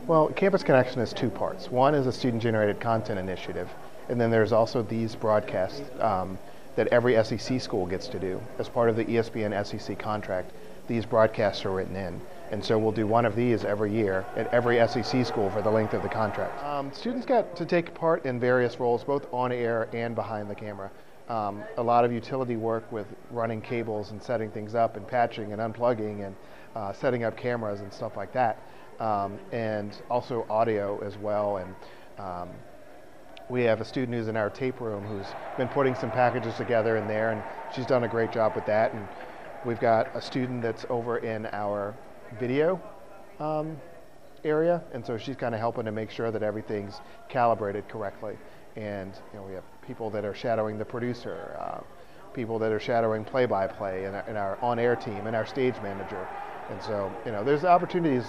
Well, Campus Connection is two parts. One is a student-generated content initiative, and then there's also these broadcasts that every SEC school gets to do. As part of the ESPN SEC contract, these broadcasts are written in. And so we'll do one of these every year at every SEC school for the length of the contract. Students got to take part in various roles, both on air and behind the camera. A lot of utility work with running cables and setting things up and patching and unplugging and setting up cameras and stuff like that. And also audio as well. And we have a student who's in our tape room who's been putting some packages together in there, and she's done a great job with that. And we've got a student that's over in our video area, and so she's kind of helping to make sure that everything's calibrated correctly. And we have people that are shadowing the producer, people that are shadowing play-by-play, and our on-air team, and our stage manager. And so there's opportunities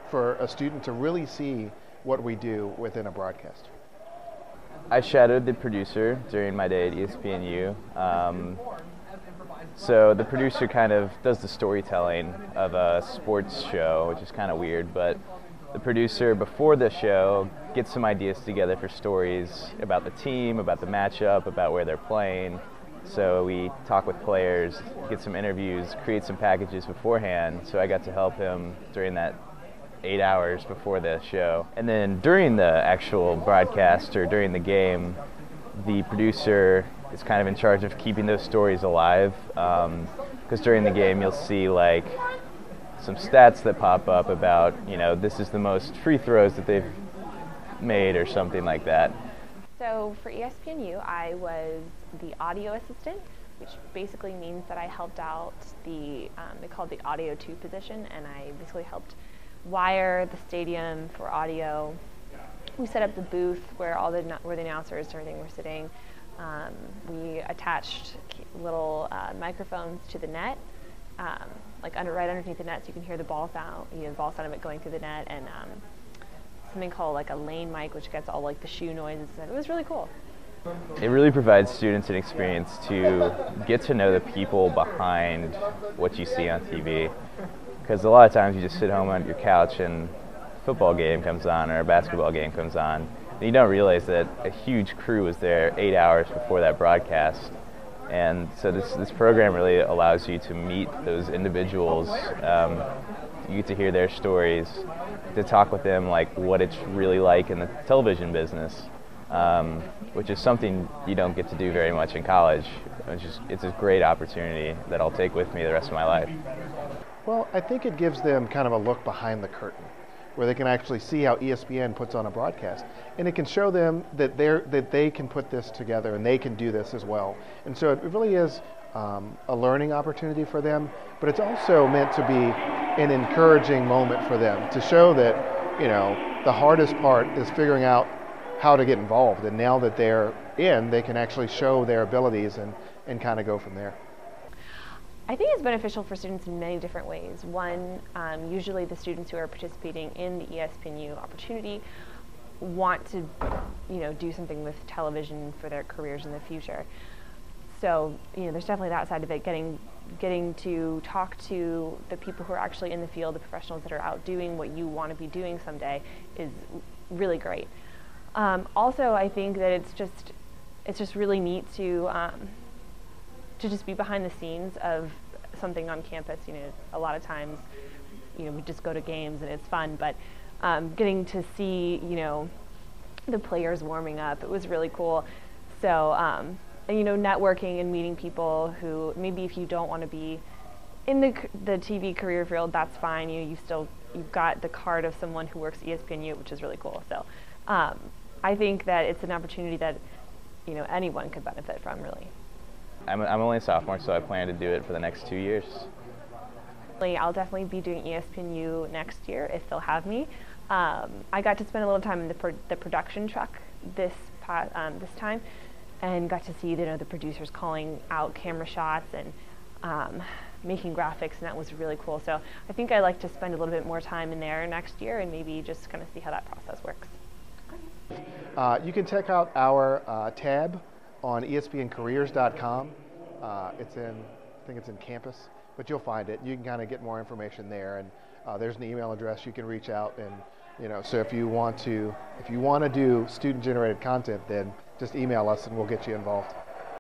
for a student to really see what we do within a broadcast. I shadowed the producer during my day at ESPNU. So the producer kind of does the storytelling of a sports show, which is kind of weird, but the producer before the show gets some ideas together for stories about the team, about the matchup, about where they're playing. So we talk with players, get some interviews, create some packages beforehand. So I got to help him during that 8 hours before the show. And then during the actual broadcast or during the game, the producer is kind of in charge of keeping those stories alive, because during the game you'll see like some stats that pop up about this is the most free throws that they've made or something like that. So for ESPNU, I was the audio assistant, which basically means that I helped out they called the audio 2 position, and I basically helped wire the stadium for audio. We set up the booth where where the announcers and everything were sitting. We attached little microphones to the net, right underneath the net, so you can hear the ball sound, the ball sound of it going through the net, and something called like a lane mic, which gets all like the shoe noises. It was really cool. It really provides students an experience to get to know the people behind what you see on TV, because a lot of times you just sit home on your couch and a football game comes on or a basketball game comes on. You don't realize that a huge crew was there 8 hours before that broadcast. And so this program really allows you to meet those individuals. You get to hear their stories, to talk with them like what it's really like in the television business, which is something you don't get to do very much in college. It's a great opportunity that I'll take with me the rest of my life. Well, I think it gives them kind of a look behind the curtain, where they can actually see how ESPN puts on a broadcast, and it can show them that they can put this together and they can do this as well. And so it really is a learning opportunity for them, but it's also meant to be an encouraging moment for them to show that the hardest part is figuring out how to get involved, and now that they're in, they can actually show their abilities and kind of go from there. I think it's beneficial for students in many different ways. One, usually the students who are participating in the ESPNU opportunity want to, do something with television for their careers in the future. So, there's definitely that side of it. Getting to talk to the people who are actually in the field, the professionals that are out doing what you want to be doing someday, is really great. Also, I think that it's just really neat to just be behind the scenes of something on campus. A lot of times, we just go to games and it's fun, but getting to see, the players warming up, it was really cool. So, networking and meeting people who maybe if you don't want to be in the TV career field, that's fine. You've got the card of someone who works ESPNU, which is really cool. So, I think that it's an opportunity that, anyone could benefit from, really. I'm only a sophomore, so I plan to do it for the next 2 years. I'll definitely be doing ESPNU next year if they'll have me. I got to spend a little time in the production truck this time, and got to see the producers calling out camera shots and making graphics, and that was really cool. So I think I'd like to spend a little bit more time in there next year and maybe just kind of see how that process works. You can check out our tab on ESPNcareers.com. I think it's in campus, but you'll find it. You can kind of get more information there, and there's an email address you can reach out and So if you want to do student-generated content, then just email us and we'll get you involved.